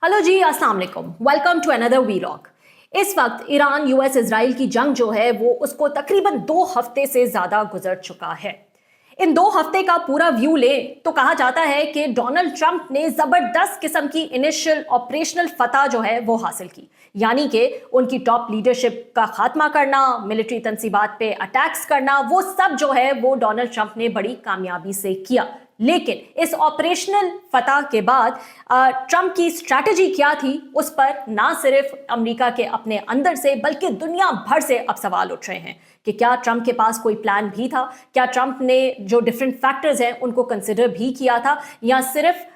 Hello ji, अस्सलाम वालेकुम। Welcome to another vlog. इस वक्त ईरान यूएस इजराइल की जंग जो है वो उसको तकरीबन 2 हफ्ते से ज्यादा गुजर चुका है। इन 2 हफ्ते का पूरा व्यू ले तो कहा जाता है कि डोनाल्ड ट्रंप ने जबरदस्त किस्म की इनिशियल ऑपरेशनल फतह जो है वो हासिल की, यानी कि उनकी टॉप लीडरशिप का खात्मा करना, मिलिट्री तंसीबात पे अटैक्स करना, वो सब जो है वो डोनाल्ड ट्रंप ने बड़ी कामयाबी से किया। लेकिन इस ऑपरेशनल फतह के बाद ट्रंप की स्ट्रैटेजी क्या थी, उस पर ना सिर्फ अमेरिका के अपने अंदर से बल्कि दुनिया भर से अब सवाल उठ रहे हैं कि क्या ट्रंप के पास कोई प्लान भी था, क्या ट्रंप ने जो डिफरेंट फैक्टर्स हैं उनको कंसिडर भी किया था, या सिर्फ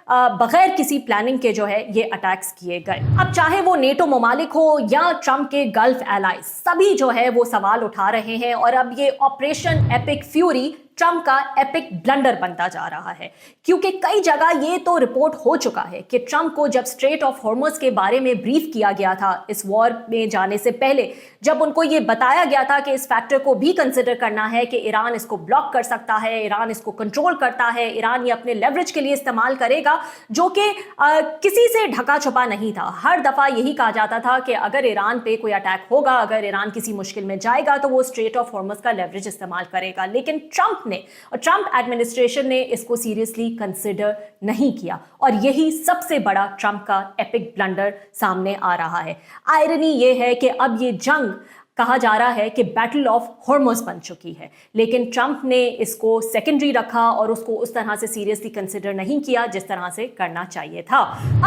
बगैर किसी प्लानिंग के जो है ये अटैक्स किए गए। अब चाहे वो नेटो ममालिक हो या ट्रंप के गल्फ एलाइज, सभी जो है वो सवाल उठा रहे हैं और अब ये ऑपरेशन एपिक फ्यूरी ट्रंप का एपिक ब्लंडर बनता जा रहा है, क्योंकि कई जगह ये तो रिपोर्ट हो चुका है कि ट्रंप को जब स्ट्रेट ऑफ हॉर्मुज के बारे में ब्रीफ किया गया था इस वॉर में जाने से पहले, जब उनको ये बताया गया था कि इस फैक्टर को भी कंसिडर करना है कि ईरान इसको ब्लॉक कर सकता है, ईरान इसको कंट्रोल करता है, ईरान ये अपने लेवरेज के लिए इस्तेमाल करेगा, जो कि किसी से ढका छुपा नहीं था। हर दफा यही कहा जाता था कि अगर ईरान पे कोई अटैक होगा, अगर ईरान किसी मुश्किल में जाएगा तो वो स्ट्रेट ऑफ हॉर्मुज का लेवरेज इस्तेमाल करेगा। लेकिन ट्रंप एडमिनिस्ट्रेशन ने इसको सीरियसली कंसिडर नहीं किया और यही सबसे बड़ा ट्रंप का एपिक ब्लंडर सामने आ रहा है। आयरनी ये है कि अब ये जंग कहा जा रहा है कि बैटल ऑफ हॉर्मुज बन चुकी है, लेकिन ट्रंप ने इसको सेकेंडरी रखा और उसको उस तरह से सीरियसली कंसिडर नहीं किया जिस तरह से करना चाहिए था।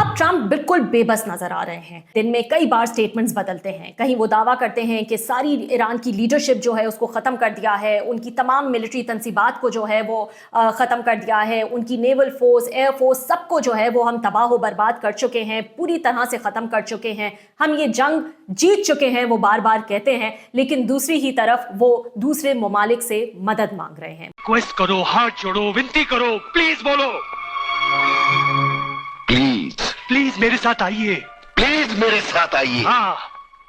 अब ट्रंप बिल्कुल बेबस नजर आ रहे हैं। दिन में कई बार स्टेटमेंट्स बदलते हैं। कहीं वो दावा करते हैं कि सारी ईरान की लीडरशिप जो है उसको खत्म कर दिया है, उनकी तमाम मिलिट्री तंसीबात को जो है वो खत्म कर दिया है, उनकी नेवल फोर्स, एयर फोर्स, सबको जो है वो हम तबाह बर्बाद कर चुके हैं, पूरी तरह से खत्म कर चुके हैं, हम ये जंग जीत चुके हैं, वो बार बार कहते हैं। लेकिन दूसरी ही तरफ वो दूसरे ममालिक से मदद मांग रहे हैं। रिक्वेस्ट करो, हाथ जोड़ो, विनती करो, प्लीज बोलो, प्लीज मेरे साथ आइए, प्लीज मेरे साथ आइए। हाँ,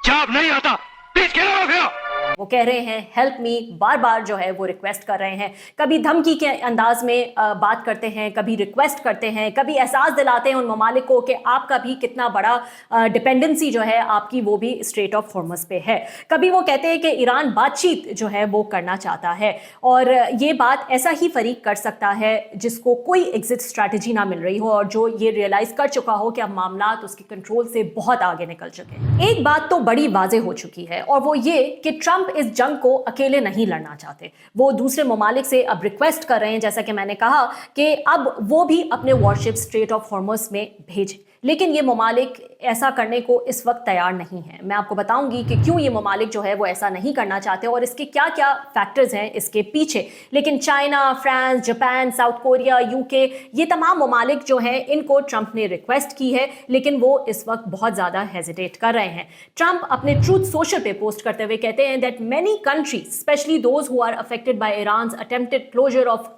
जब नहीं आता प्लीज कह रहा। वो कह रहे हैं हेल्प मी, बार बार जो है वो रिक्वेस्ट कर रहे हैं। कभी धमकी के अंदाज में बात करते हैं, कभी रिक्वेस्ट करते हैं, कभी एहसास दिलाते हैं उन ममालिक को कि आपका भी कितना बड़ा डिपेंडेंसी जो है आपकी वो भी स्ट्रेट ऑफ हॉर्मुज पे है। कभी वो कहते हैं कि ईरान बातचीत जो है वो करना चाहता है और ये बात ऐसा ही फरीक कर सकता है जिसको कोई एग्जिट स्ट्रैटेजी ना मिल रही हो और जो ये रियलाइज कर चुका हो कि अब मामला उसके कंट्रोल से बहुत आगे निकल चुके हैं। एक बात तो बड़ी वाजे हो चुकी है और वो ये कि ट्रंप इस जंग को अकेले नहीं लड़ना चाहते। वो दूसरे ममालिक से अब रिक्वेस्ट कर रहे हैं, जैसा कि मैंने कहा, कि अब वो भी अपने वॉरशिप स्ट्रेट ऑफ हॉर्मुज में भेजें। लेकिन ये ममालिक ऐसा करने को इस वक्त तैयार नहीं है। मैं आपको बताऊंगी कि क्यों ये ममालिक जो है वो ऐसा नहीं करना चाहते और इसके क्या क्या फैक्टर्स हैं इसके पीछे। लेकिन China, France, Japan, south Korea, UK, ये तमाम ममालिक जो हैं इनको ट्रंप ने रिक्वेस्ट की है, लेकिन वो इस वक्त बहुत ज़्यादा हेजिटेट कर रहे हैं। ट्रंप अपने ट्रूथ सोशल पे पोस्ट करते हुए कहते हैं that many countries, especially those who are affected by Iran's attempted closure of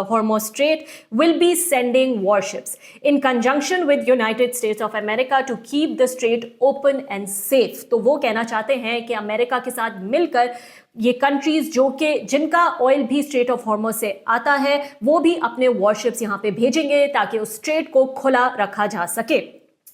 Hormuz Strait, will be sending warships in conjunction with United States of America to keep the strait open and safe। तो वो कहना चाहते हैं कि America के साथ मिलकर ये कंट्रीज जो कि जिनका ऑयल भी स्ट्रेट ऑफ हॉर्मुज से आता है वो भी अपने वॉरशिप्स यहाँ पे भेजेंगे ताकि उस स्ट्रेट को खुला रखा जा सके।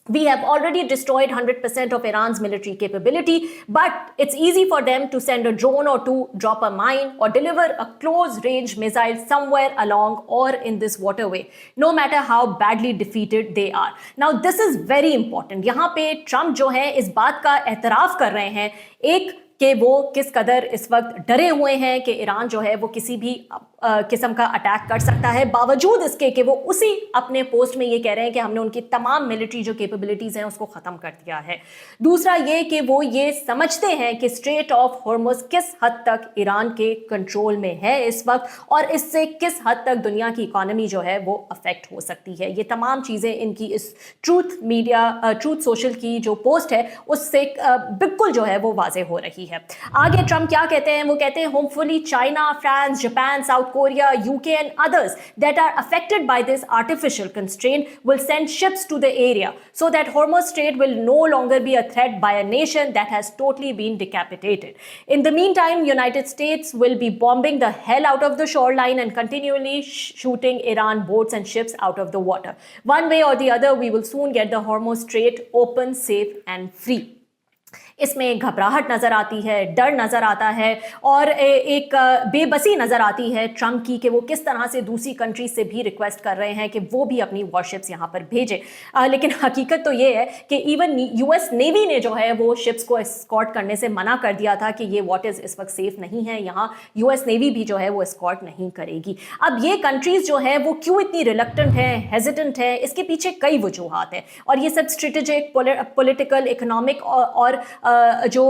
We have already destroyed 100% of Iran's military capability, but it's easy for them to send a drone or two, drop a mine, or deliver a close-range missile somewhere along or in this waterway, no matter how badly defeated they are. Now, this is very important. यहाँ पे Trump जो है इस बात का एतराफ़ कर रहे हैं एक कि वो किस कदर इस वक्त डरे हुए हैं कि ईरान जो है वो किसी भी किस्म का अटैक कर सकता है, बावजूद इसके कि वो उसी अपने पोस्ट में ये कह रहे हैं कि हमने उनकी तमाम मिलिट्री जो कैपेबिलिटीज़ हैं उसको ख़त्म कर दिया है। दूसरा ये कि वो ये समझते हैं कि स्ट्रेट ऑफ हॉर्मुज किस हद तक ईरान के कंट्रोल में है इस वक्त और इससे किस हद तक दुनिया की इकॉनमी जो है वो अफेक्ट हो सकती है। ये तमाम चीज़ें इनकी इस ट्रूथ सोशल की जो पोस्ट है उससे बिल्कुल जो है वो वाज़े हो रही है। आगे ट्रम्प क्या कहते हैं, वो कहते हैं hopefully China, France, Japan, south Korea, UK and others that are affected by this artificial constraint will send ships to the area so that Hormuz Strait will no longer be a threat by a nation that has totally been decapitated. In the meantime, United States will be bombing the hell out of the shoreline and continually shooting Iran boats and ships out of the water. One way or the other, we will soon get the Hormuz Strait open, safe and free. इसमें घबराहट नज़र आती है, डर नज़र आता है और एक बेबसी नज़र आती है ट्रम्प की कि वो किस तरह से दूसरी कंट्री से भी रिक्वेस्ट कर रहे हैं कि वो भी अपनी वॉरशिप्स यहाँ पर भेजें। लेकिन हकीकत तो ये है कि इवन यूएस नेवी ने जो है वो शिप्स को एस्कॉर्ट करने से मना कर दिया था कि ये वाटर्स इस वक्त सेफ नहीं है, यहाँ यूएस नेवी भी जो है वो एस्कॉर्ट नहीं करेगी। अब ये कंट्रीज़ जो है वो क्यों इतनी रिलक्टेंट है, हेजिटेंट है, इसके पीछे कई वजूहात हैं और ये सब स्ट्रेटेजिक, पॉलिटिकल, इकोनॉमिक और जो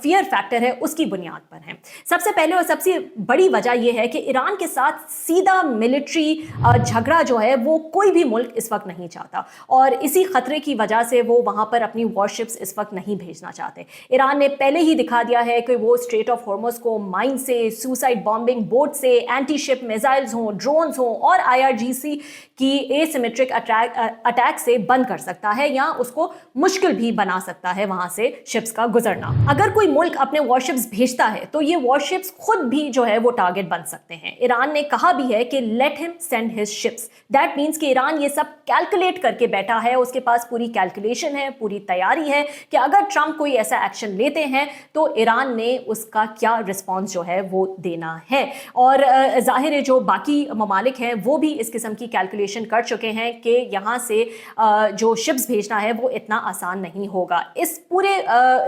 फियर फैक्टर है उसकी बुनियाद पर है। सबसे पहले और सबसे बड़ी वजह यह है कि ईरान के साथ सीधा मिलिट्री झगड़ा जो है वो कोई भी मुल्क इस वक्त नहीं चाहता और इसी खतरे की वजह से वो वहां पर अपनी वॉरशिप्स इस वक्त नहीं भेजना चाहते। ईरान ने पहले ही दिखा दिया है कि वो स्ट्रेट ऑफ हॉर्मुज़ को माइन से, सुसाइड बॉम्बिंग बोट से, एंटी शिप मिसाइल्स हों, ड्रोन्स हों और IRGC की एसिमेट्रिक अटैक से बंद कर सकता है या उसको मुश्किल भी बना सकता है वहां से शिप्स का गुजरना। अगर कोई मुल्क अपने वॉरशिप्स भेजता है तो ये वॉरशिप्स खुद भी जो है वो टारगेट बन सकते हैं। ईरान ने कहा भी है कि let him send his ships. That means कि ईरान ये सब कैलकुलेट करके बैठा है, उसके पास पूरी कैलकुलेशन है, पूरी तैयारी है कि अगर ट्रम्प कोई ऐसा एक्शन लेते हैं तो ईरान ने उसका क्या रिस्पॉन्स जो है वो देना है। और जाहिर है जो बाकी ममालिक हैं वो भी इस किस्म की कैलकुलेशन कर चुके हैं कि यहाँ से जो शिप्स भेजना है वो इतना आसान नहीं होगा। इस पूरे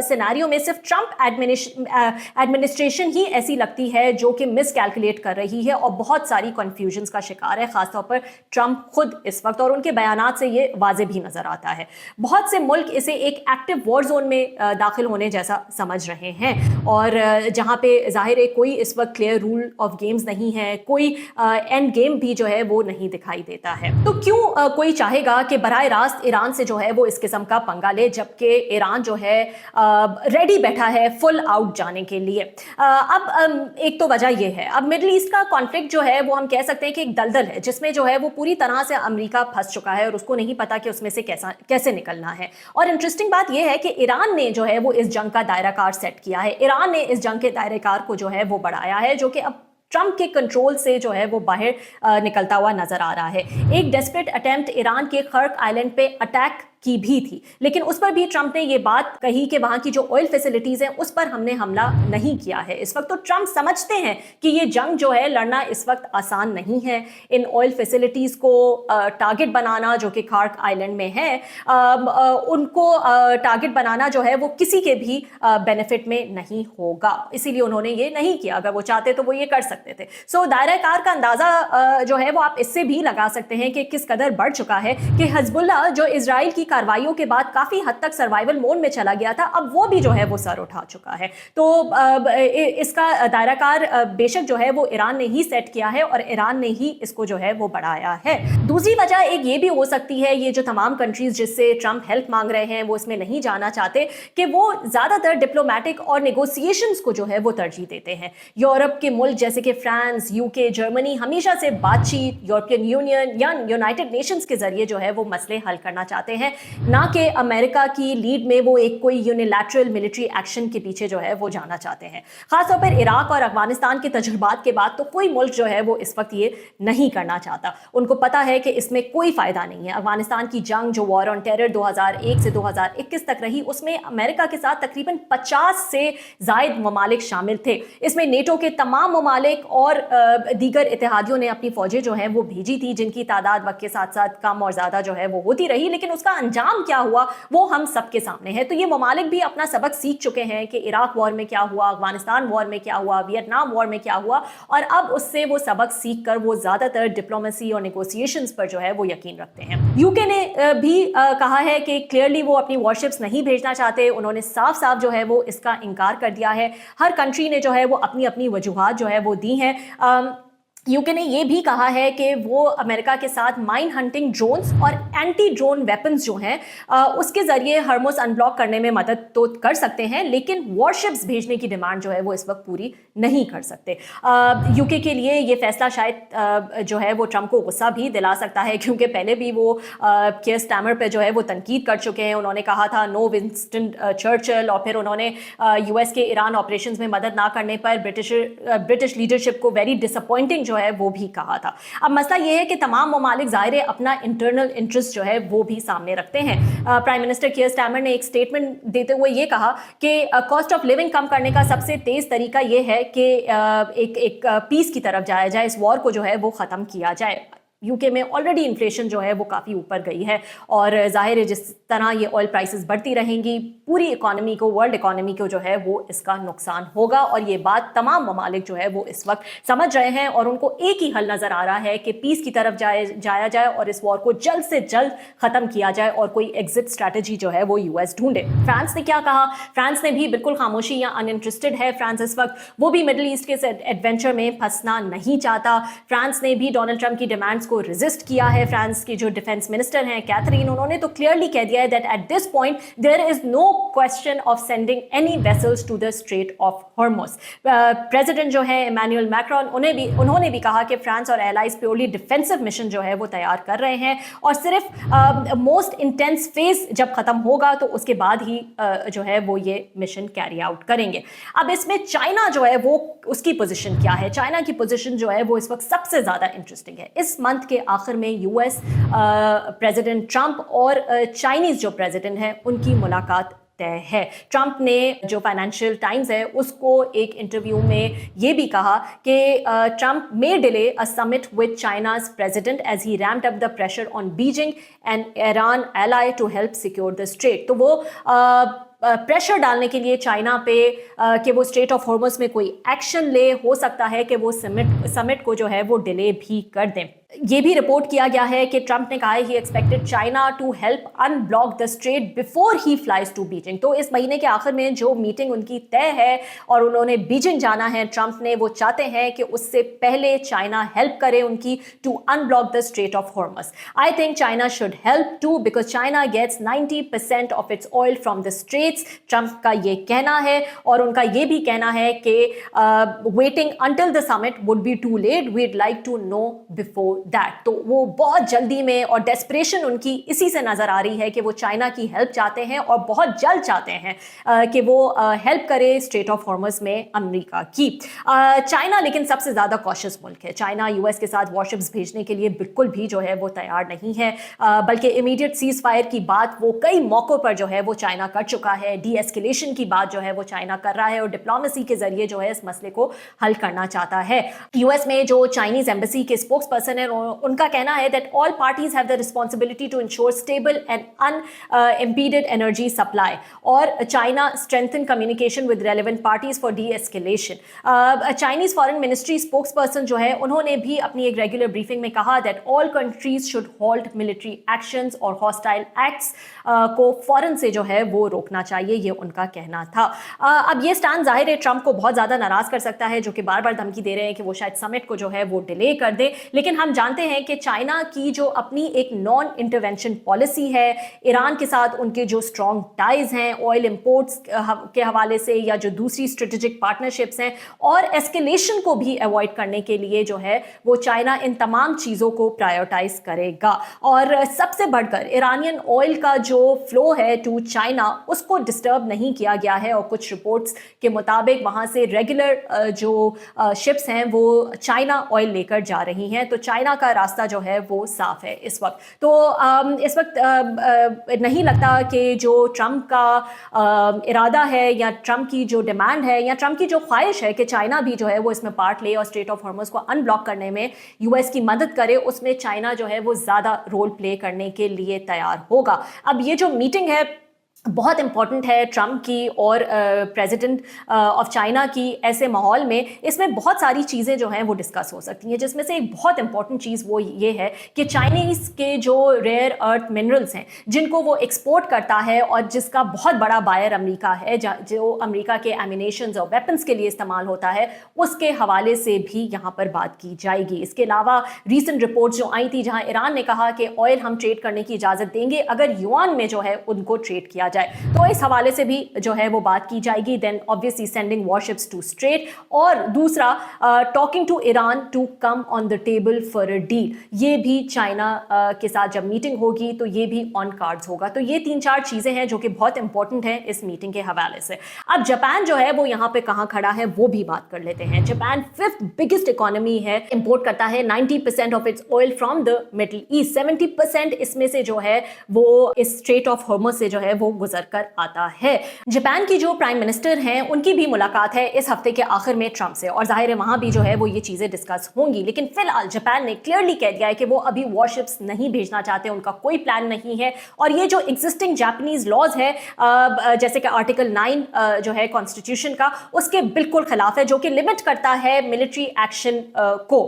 सिनेरियो में सिर्फ ट्रम्प एडमिनिस्ट्रेशन ही ऐसी लगती है जो कि मिस कैलकुलेट कर रही है और बहुत सारी कन्फ्यूजन्स का शिकार है, खासतौर पर ट्रम्प खुद इस वक्त, और उनके बयानात से ये वाज़े भी नज़र आता है। बहुत से मुल्क इसे एक एक्टिव वॉर जोन में दाखिल होने जैसा समझ रहे हैं और जहाँ पे जाहिर है कोई इस वक्त क्लियर रूल ऑफ गेम्स नहीं है, कोई एंड गेम भी जो है वो नहीं दिखाई देता है। तो क्यों कोई चाहेगा कि बराह रास्त ईरान से जो है वो इस किस्म का पंगा ले, जबकि ईरान जो है रेडी बैठा है फुल आउट जाने के लिए। अब एक तो वजह यह है, अब मिडल ईस्ट का कॉन्फ्लिक्ट जो है वो हम कह सकते हैं कि एक दलदल है जिसमें जो है वो पूरी तरह से अमेरिका फंस चुका है और उसको नहीं पता कि उसमें से कैसे निकलना है। और इंटरेस्टिंग बात यह है कि ईरान ने जो है वो इस जंग का दायरा कार सेट किया है, ईरान ने इस जंग के दायरे कार को जो है वो बढ़ाया है, जो कि अब ट्रम्प के कंट्रोल से जो है वो बाहर निकलता हुआ नजर आ रहा है। एक डेस्परेट अटेम्प्ट ईरान के खर्क आइलैंड पे अटैक की भी थी, लेकिन उस पर भी ट्रम्प ने ये बात कही कि वहां की जो ऑयल फैसिलिटीज हैं उस पर हमने हमला नहीं किया है। इस वक्त तो ट्रम्प समझते हैं कि ये जंग जो है लड़ना इस वक्त आसान नहीं है। इन ऑयल फैसिलिटीज को टारगेट बनाना जो कि खार्क आइलैंड में है, उनको टारगेट बनाना जो है वो किसी के भी बेनिफिट में नहीं होगा, इसीलिए उन्होंने ये नहीं किया। अगर वो चाहते तो वो ये कर सकते थे। सो दायरा कार का अंदाजा जो है वो आप इससे भी लगा सकते हैं कि किस कदर बढ़ चुका है कि हिजबुल्लाह जो इजराइल की कार्रवाइयों के बाद काफी हद तक सर्वाइवल मोड में चला गया था, अब वो भी जो है वो सर उठा चुका है। तो इसका दायरा कार बेशक जो है वो ईरान ने ही सेट किया है और ईरान ने ही इसको जो है वो बढ़ाया है। दूसरी वजह एक ये भी हो सकती है, ये जो तमाम कंट्रीज जिससे ट्रम्प हेल्प मांग रहे हैं वो इसमें नहीं जाना चाहते, कि वो ज्यादातर डिप्लोमेटिक और नेगोशिएशंस को जो है वो तरजीह देते हैं। यूरोप के मुल्क जैसे कि फ्रांस, यूके, जर्मनी हमेशा से बातचीत, यूरोपियन यूनियन या यूनाइटेड नेशंस के जरिए जो है वो मसले हल करना चाहते हैं, ना कि अमेरिका की लीड में वो एक कोई यूनिलैटरल मिलिट्री एक्शन के पीछे जो है वो जाना चाहते हैं। खासतौर पर इराक और अफगानिस्तान के तजुर्बात के बाद तो कोई मुल्क जो है वो इस वक्त ये नहीं करना चाहता। उनको पता है कि इसमें कोई फायदा नहीं है। अफगानिस्तान की जंग जो वॉर ऑन टेरर 2001 से 2021 तक रही, उसमें अमेरिका के साथ तकरीबन 50 से जायद ममालिक शामिल थे। इसमें नेटो के तमाम ममालिक और दीगर इत्तेहादियों ने अपनी फौजें जो है वो भेजी थी, जिनकी तादाद वक्त के साथ साथ कम और ज्यादा जो है वो होती रही, लेकिन उसका अंजाम क्या हुआ वो हम सबके सामने है। तो ये ममालिक भी अपना सबक सीख चुके हैं कि इराक वॉर में क्या हुआ, अफगानिस्तान वॉर में क्या हुआ, वियतनाम वॉर में क्या हुआ, और अब उससे वो सबक सीख कर वो ज्यादातर डिप्लोमेसी और नेगोशिएशंस पर जो है वो यकीन रखते हैं। यूके ने भी कहा है कि क्लियरली वो अपनी वॉरशिप्स नहीं भेजना चाहते। उन्होंने साफ साफ जो है वो इसका इनकार कर दिया है। हर कंट्री ने जो है वो अपनी अपनी वजूहात जो है वो दी हैं। यूके ने ये भी कहा है कि वो अमेरिका के साथ माइन हंटिंग ड्रोन्स और एंटी ड्रोन वेपन्स जो हैं उसके ज़रिए हॉर्मुज़ अनब्लॉक करने में मदद तो कर सकते हैं, लेकिन वॉरशिप्स भेजने की डिमांड जो है वो इस वक्त पूरी नहीं कर सकते। यूके के लिए ये फैसला शायद जो है वो ट्रंप को गुस्सा भी दिला सकता है, क्योंकि पहले भी वो कियर स्टार्मर पे जो है वो तनकीद कर चुके हैं। उन्होंने कहा था नो विंस्टन चर्चिल, और फिर उन्होंने यूएस के ईरान ऑपरेशंस में मदद ना करने पर ब्रिटिश लीडरशिप को वेरी डिसअपॉइंटिंग जो है वो भी कहा था। अब मसला ये है कि तमाम ममालिक ज़ाहिर अपना इंटरनल इंटरेस्ट जो है वो भी सामने रखते हैं। प्राइम मिनिस्टर कियर स्टार्मर ने एक स्टेटमेंट देते हुए ये कहा कि कॉस्ट ऑफ लिविंग कम करने का सबसे तेज़ तरीका ये है कि एक पीस की तरफ जाया जाए, इस वॉर को जो है वो ख़त्म किया जाए। यूके में ऑलरेडी इन्फ्लेशन जो है वो काफ़ी ऊपर गई है, और ज़ाहिर है जिस तरह ये ऑयल प्राइसेस बढ़ती रहेंगी पूरी इकॉनमी को, वर्ल्ड इकॉनमी को जो है वो इसका नुकसान होगा। और ये बात तमाम ममालिक जो है वो इस वक्त समझ रहे हैं, और उनको एक ही हल नज़र आ रहा है कि पीस की तरफ जाया जाए और इस वॉर को जल्द से जल्द ख़त्म किया जाए और कोई एग्जिट स्ट्रैटेजी जो है वो यूएस ढूंढे। फ्रांस ने क्या कहा? फ्रांस ने भी बिल्कुल खामोशी या अनइंटरेस्टेड है। फ्रांस इस वक्त वो भी मिडिल ईस्ट के एडवेंचर में फंसना नहीं चाहता। फ्रांस ने भी डोनाल्ड ट्रंप की डिमांड्स को रेजिस्ट किया है। फ्रांस की जो डिफेंस मिनिस्टर हैं कैथरीन, उन्होंने तो क्लियरली कह दिया है that at this point there is no question of sending any vessels to the strait of Hormuz. President जो है इमैनुअल मैक्रोन, उन्होंने भी कहा कि फ्रांस और एलाइज प्योरली डिफेंसिव मिशन जो है वो तैयार कर रहे हैं, और सिर्फ मोस्ट इंटेंस फेज जब खत्म होगा तो उसके बाद ही जो है वो ये मिशन कैरी आउट करेंगे। अब इसमें चाइना जो है वो उसकी पोजीशन क्या है? चाइना की पोजीशन जो है वो इस वक्त सबसे ज्यादा इंटरेस्टिंग है। इस मंथ के आखिर में यूएस प्रेसिडेंट ट्रंप और चाइनीज जो प्रेसिडेंट हैं उनकी मुलाकात तय है। ट्रंप ने जो फाइनेंशियल टाइम्स है उसको एक इंटरव्यू में ये भी कहा कि Trump may delay a summit with China's president as he ramped up the pressure on Beijing and Iran ally to help secure the strait. तो वो प्रेशर डालने के लिए चाइना पे कि वो स्ट्रेट ऑफ हॉर्मुज़ में कोई एक्शन ले, हो सकता है कि वो समिट को जो है वो डिले भी कर दें। ये भी रिपोर्ट किया गया है कि ट्रंप ने कहा है he expected China to help unblock the strait before he flies to Beijing. तो इस महीने के आखिर में जो मीटिंग उनकी तय है और उन्होंने बीजिंग जाना है ट्रंप ने, वो चाहते हैं कि उससे पहले चाइना हेल्प करे उनकी to unblock the strait of Hormuz. I think China should help too because China gets 90% of its oil from the straits. Trump का ये कहना है, और उनका ये भी कहना है कि waiting until the summit would be too late, we'd like to know before that. तो वो बहुत जल्दी में, और डेस्परेशन उनकी इसी से नजर आ रही है कि वो चाइना की हेल्प चाहते हैं और बहुत जल्द चाहते हैं कि वो हेल्प करे स्ट्रेट ऑफ हॉर्मुज़ में अमेरिका की। चाइना लेकिन सबसे ज्यादा कॉशियस मुल्क है। चाइना यूएस के साथ वॉरशिप्स भेजने के लिए बिल्कुल भी जो है वो तैयार नहीं है, बल्कि इमीडिएट सीज फायर की बात वो कई मौकों पर जो है वो चाइना कर चुका है। डी एस्केलेशन की बात जो है वो चाइना कर रहा है और डिप्लोमेसी के जरिए जो है इस मसले को हल करना चाहता है। यूएस में जो चाइनीज एम्बेसी के स्पोक्स पर्सन है उनका कहना है that all parties have the responsibility to ensure stable and unimpeded energy supply, और China strengthen communication with relevant parties for de escalation. Chinese foreign ministry spokesperson जो है उन्होंने भी अपनी एक रेगुलर ब्रीफिंग में कहा that all countries should hold military actions और हॉस्टाइल एक्ट्स को फौरन से जो है वो रोकना चाहिए, ये उनका कहना था। अब ये स्टैंड जाहिर है ट्रंप को बहुत ज्यादा नाराज कर सकता है, जो कि बार बार धमकी दे रहे हैं कि वो शायद समिट को जो है वो डिले कर दे। लेकिन हम जानते हैं कि चाइना की जो अपनी एक नॉन इंटरवेंशन पॉलिसी है, ईरान के साथ उनके जो स्ट्रॉन्ग टाइज हैं ऑयल इंपोर्ट्स के हवाले से, या जो दूसरी स्ट्रेटेजिक पार्टनरशिप्स हैं, और एस्केलेशन को भी अवॉइड करने के लिए जो है वो चाइना इन तमाम चीज़ों को प्रायोरिटाइज करेगा। और सबसे बढ़कर ईरानियन ऑयल का जो फ्लो है टू चाइना उसको डिस्टर्ब नहीं किया गया है, और कुछ रिपोर्ट्स के मुताबिक वहाँ से रेगुलर जो शिप्स हैं वो चाइना ऑयल लेकर जा रही हैं। तो चाइना का रास्ता जो है वो साफ है इस वक्त। तो इस वक्त नहीं लगता कि जो ट्रंप का इरादा है, या ट्रंप की जो डिमांड है, या ट्रंप की जो ख्वाहिश है कि चाइना भी जो है वो इसमें पार्ट ले और स्ट्रेट ऑफ हॉर्मुज़ को अनब्लॉक करने में यूएस की मदद करे, उसमें चाइना जो है वो ज़्यादा रोल प्ले करने के लिए तैयार होगा। अब ये जो मीटिंग है बहुत इंपॉर्टेंट है ट्रम्प की और प्रेसिडेंट ऑफ चाइना की ऐसे माहौल में इसमें बहुत सारी चीज़ें जो हैं वो डिस्कस हो सकती हैं, जिसमें से एक बहुत इंपॉर्टेंट चीज़ वो ये है कि चाइनीज़ के जो रेयर अर्थ मिनरल्स हैं जिनको वो एक्सपोर्ट करता है और जिसका बहुत बड़ा बायर अमेरिका है, जो अमेरिका के एमिनेशंस और वेपन्स के लिए इस्तेमाल होता है, उसके हवाले से भी यहाँ पर बात की जाएगी। इसके अलावा रीसेंट रिपोर्ट्स जो आई थी जहाँ ईरान ने कहा कि ऑयल हम ट्रेड करने की इजाज़त देंगे अगर युआन में जो है उनको ट्रेड किया जाए, तो इस हवाले से भी जो है वो बात की जाएगी। Then obviously sending warships to strait, और दूसरा talking to Iran to come on the table for a deal, ये भी चाइना के साथ जब मीटिंग होगी तो ये भी ऑन कार्ड्स होगा। तो ये 3-4 चीजें हैं जो कि बहुत इंपॉर्टेंट है इस मीटिंग के हवाले से। अब जापान जो है वो यहाँ पे कहाँ खड़ा है वो भी बात कर लेते हैं। जापान 5th बिगेस्ट इकोनॉमी है, इंपोर्ट करता है 90% of its oil from the Middle east, 70% इसमें से जो है वो इस स्ट्रेट ऑफ हॉर्मुज़ से जो है वो गुजर कर आता है। जापान की जो प्राइम मिनिस्टर हैं उनकी भी मुलाकात है इस हफ्ते के आखिर में ट्रम्प से, और जाहिर है वहां भी जो है वो ये चीजें डिस्कस होंगी। लेकिन फिलहाल जापान ने क्लियरली कह दिया है कि वो अभी वॉरशिप्स नहीं भेजना चाहते, उनका कोई प्लान नहीं है। और ये जो एग्जिस्टिंग जापानीज लॉज है जैसे कि आर्टिकल 9 जो है कॉन्स्टिट्यूशन का, उसके बिल्कुल खिलाफ है, जो कि लिमिट करता है मिलिट्री एक्शन को।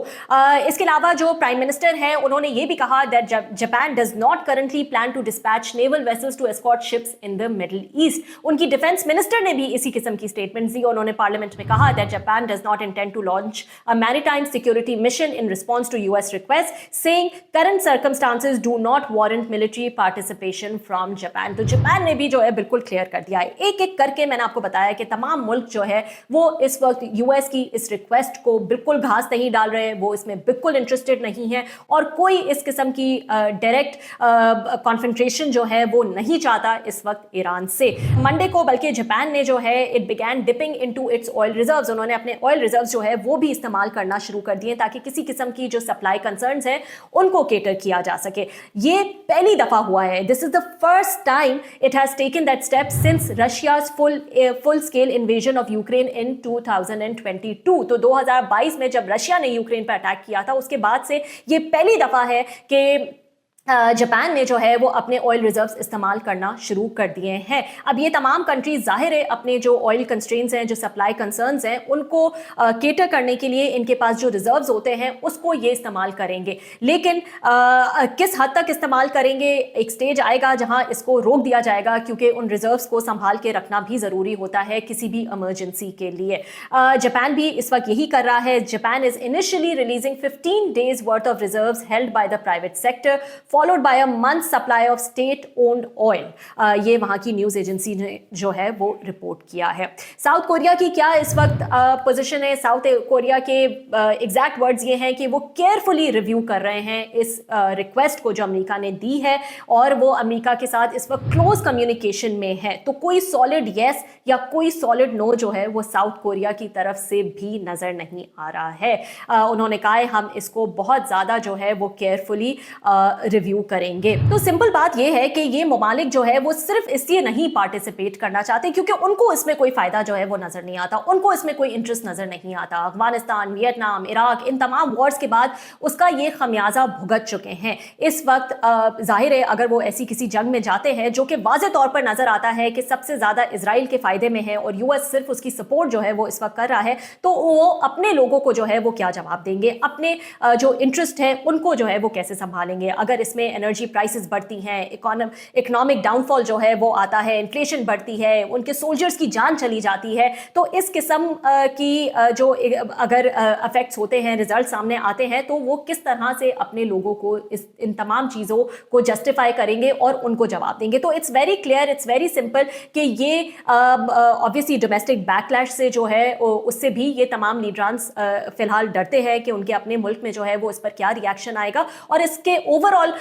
इसके अलावा जो प्राइम मिनिस्टर है उन्होंने ये भी कहा that Japan does not currently plan to dispatch naval vessels to escort ships in the Middle East. उनकी डिफेंस मिनिस्टर ने भी इसी किस्म की स्टेटमेंट दी। उन्होंने पार्लियामेंट में कहा that Japan does not intend to launch a maritime security mission in response to US request, saying current circumstances do not warrant military participation from Japan. तो जापान ने भी जो है बिल्कुल क्लियर कर दिया है। एक एक करके मैंने आपको बताया कि तमाम मुल्क जो है वो इस वक्त यूएस की इस रिक्वेस्ट को बिल्कुल घास नहीं डाल रहे, वो इसमें बिल्कुल इंटरेस्टेड नहीं है, और कोई इस किस्म की डायरेक्ट कॉन्फ्रंटेशन जो है वो नहीं चाहता इस वक्त ईरान से। मंडे को बल्कि जापान ने जो है it began dipping into its oil reserves, उन्होंने अपने ऑयल रिजर्व्स जो है वो भी इस्तेमाल करना शुरू कर दिए ताकि किसी किस्म की जो सप्लाई कंसर्न्स हैं उनको केटर किया जा सके। ये पहली दफा हुआ है, this is the first time it has taken that step since Russia's full scale invasion of Ukraine in 2022। तो 2022 में जब रशिया ने यूक्रेन पर अटैक किया था उसके बाद से ये पहली दफा है कि जापान ने जो है वो अपने ऑयल रिजर्व्स इस्तेमाल करना शुरू कर दिए हैं। अब ये तमाम कंट्रीज जाहिर है अपने जो ऑयल कंस्ट्रेंट्स हैं, जो सप्लाई कंसर्न्स हैं, उनको केटर करने के लिए इनके पास जो रिजर्व्स होते हैं उसको ये इस्तेमाल करेंगे। लेकिन किस हद तक इस्तेमाल करेंगे, एक स्टेज आएगा जहां इसको रोक दिया जाएगा, क्योंकि उन रिजर्व्स को संभाल के रखना भी ज़रूरी होता है किसी भी इमरजेंसी के लिए। जापान भी इस वक्त यही कर रहा है। Japan is initially releasing 15 days worth of reserves held by the private sector followed by a month supply of state owned oil। ये वहाँ की न्यूज़ एजेंसी ने जो है वो रिपोर्ट किया है। साउथ कोरिया की क्या इस वक्त पोजीशन है? साउथ कोरिया के एग्जैक्ट वर्ड्स ये हैं कि वो केयरफुली रिव्यू कर रहे हैं इस रिक्वेस्ट को जो अमेरिका ने दी है, और वो अमेरिका के साथ इस वक्त क्लोज कम्युनिकेशन में है। तो कोई सॉलिड येस या कोई सॉलिड नो जो है वो साउथ कोरिया की तरफ से भी नज़र नहीं आ रहा है। उन्होंने कहा है हम इसको बहुत ज़्यादा जो है वो केयरफुली रिव्यू करेंगे। तो सिंपल बात यह है कि ये ममालिक जो है वो सिर्फ इसलिए नहीं पार्टिसिपेट करना चाहते क्योंकि उनको इसमें कोई फायदा जो है वो नजर नहीं आता, उनको इसमें कोई इंटरेस्ट नजर नहीं आता। अफगानिस्तान, वियतनाम, इराक, इन तमाम वॉर्स के बाद उसका ये खमियाजा भुगत चुके हैं। इस वक्त जाहिर है अगर वो ऐसी किसी जंग में जाते हैं जो कि वाज़े तौर पर नजर आता है कि सबसे ज्यादा इजराइल के फायदे में है और यूएस सिर्फ उसकी सपोर्ट जो है वो इस वक्त कर रहा है, तो वो अपने लोगों को जो है वो क्या जवाब देंगे, अपने जो इंटरेस्ट है उनको जो है वो कैसे संभालेंगे। अगर इसमें एनर्जी प्राइसेस बढ़ती हैं, इकोनॉमिक डाउनफॉल जो है वो आता है, इन्फ्लेशन बढ़ती है, उनके सोल्जर्स की जान चली जाती है, तो इस किस्म की जो अगर अफेक्ट्स होते हैं, रिजल्ट सामने आते हैं, तो वो किस तरह से अपने लोगों को इन तमाम चीज़ों को जस्टिफाई करेंगे और उनको जवाब देंगे। तो it's very clear, it's very simple कि ये ऑब्वियसली डोमेस्टिक बैकलैश से जो है उससे भी ये तमाम लीडरान्स फिलहाल डरते हैं कि उनके अपने मुल्क में जो है वो इस पर क्या रिएक्शन आएगा, और इसके ओवरऑल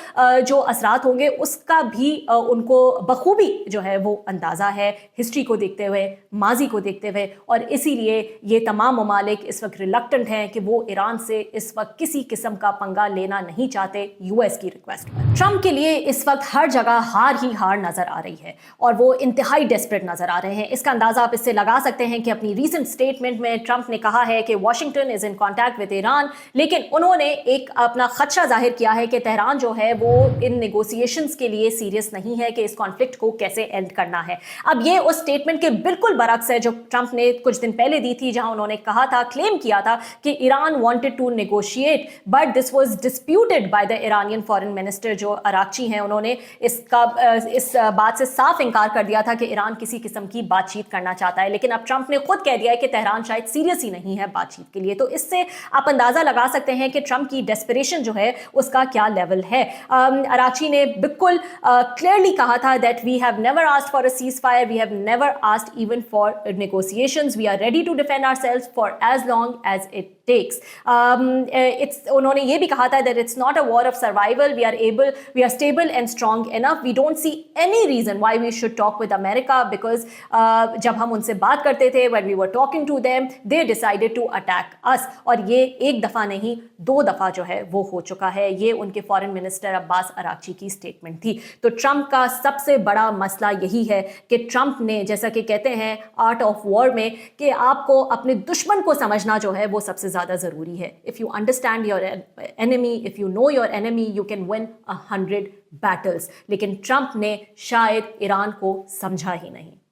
जो असरात होंगे उसका भी उनको बखूबी जो है वो अंदाज़ा है, हिस्ट्री को देखते हुए, माजी को देखते हुए, और इसीलिए ये तमाम ममालिक इस वक्त रिलक्टेंट हैं कि वो ईरान से इस वक्त किसी किस्म का पंगा लेना नहीं चाहते यूएस की रिक्वेस्ट पर। ट्रम्प के लिए इस वक्त हर जगह हार ही हार नजर आ रही है और वो इंतहाई डेस्परेट नजर आ रहे हैं। इसका अंदाजा आप इससे लगा सकते हैं कि अपनी रीसेंट स्टेटमेंट में ट्रम्प ने कहा है कि Washington is in contact with Iran, लेकिन उन्होंने एक अपना खदशा जाहिर किया है कि तेहरान जो है है वो इन नेगोशिएशंस के लिए सीरियस नहीं है कि इस कॉन्फ्लिक्ट को कैसे एंड करना है। अब ये उस स्टेटमेंट के बिल्कुल बरक्स है जो ट्रंप ने कुछ दिन पहले दी थी, जहां उन्होंने कहा था, क्लेम किया था कि Iran wanted to negotiate but this was disputed by the Iranian foreign minister जो अराक्ची हैं। उन्होंने इस बात से साफ इनकार कर दिया था कि ईरान किसी किस्म की बातचीत करना चाहता है, लेकिन अब ट्रंप ने खुद कह दिया है कि तेहरान शायद सीरियस ही नहीं है बातचीत के लिए। तो इससे आप अंदाजा लगा सकते हैं कि ट्रंप की डेस्परेशन जो है उसका क्या लेवल है। अराक्ची ने बिल्कुल क्लियरली कहा था that we have never asked for a ceasefire, we have never asked even for negotiations, we are ready to defend ourselves for as long as it takes. उन्होंने ये भी कहा था that it's not a war of survival, we are stable and strong enough, we don't see any reason why we should talk with America because जब हम उनसे बात करते थे, when we were talking to them, they decided to attack us। और ये एक दफ़ा नहीं 2 दफ़ा जो है वो हो चुका है। ये उनके फॉरेन मिनिस्टर अब्बास अराक्ची की स्टेटमेंट थी। तो ट्रंप का सबसे बड़ा मसला यही है कि ट्रंप ने, जैसा कि कहते हैं आर्ट ऑफ वॉर में, कि आपको अपने दुश्मन को समझना जो है वो सबसे ज़्यादा ज़रूरी है। If you understand your enemy, if you know your enemy, you can win 100 battles. लेकिन ट्रंप ने शायद ईरान को समझा ही नहीं।